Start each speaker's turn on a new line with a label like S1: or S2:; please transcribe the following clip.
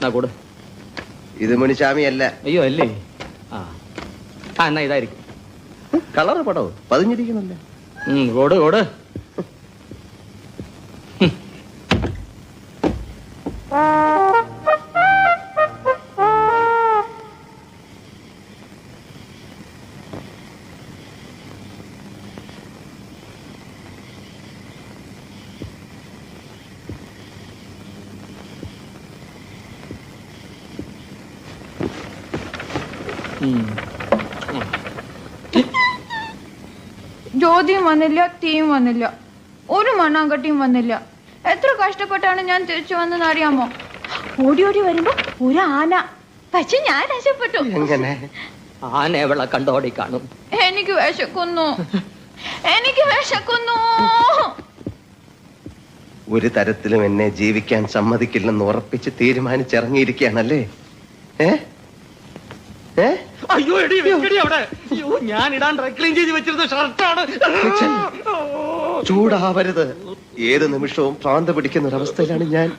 S1: കൂട്.
S2: ഇത് മുനിച്ചാമി അല്ല.
S1: അയ്യോ അല്ലേ? ആ എന്നാ ഇതായിരിക്കും.
S2: കളറ് പടവും പതിഞ്ഞിരിക്കണല്ലേ.
S1: കോട് കോട്.
S3: ജ്യോതിയും വന്നില്ല, തീയും വന്നില്ല, ഒരു മണ്ണാങ്കട്ടിയും വന്നില്ല. എത്ര കഷ്ടപ്പെട്ടാണ് ഞാൻ തിരിച്ചു വന്നെന്ന് അറിയാമോ? ഓടി ഓടി വരുമ്പോ ഒരു ആന. പക്ഷെ ഞാൻ രക്ഷപ്പെട്ടു.
S1: ആന എവളെ കണ്ടോടി കാണും.
S3: എനിക്ക് വിശക്കുന്നു, എനിക്ക് വിശക്കുന്നു.
S2: ഒരു തരത്തിലും എന്നെ ജീവിക്കാൻ സമ്മതിക്കില്ലെന്ന് ഉറപ്പിച്ച് തീരുമാനിച്ചിറങ്ങിയിരിക്കുകയാണല്ലേ?
S1: അയ്യോ എടി അവിടെ. അയ്യോ ഞാൻ ഇടാൻ ക്ലീൻ ചെയ്ത് വെച്ചിരുന്ന ഷർട്ടാണ്.
S2: ചൂടാവരുത്. ഏത് നിമിഷവും ഭ്രാന്ത് പിടിക്കുന്ന ഒരവസ്ഥയിലാണ് ഞാൻ.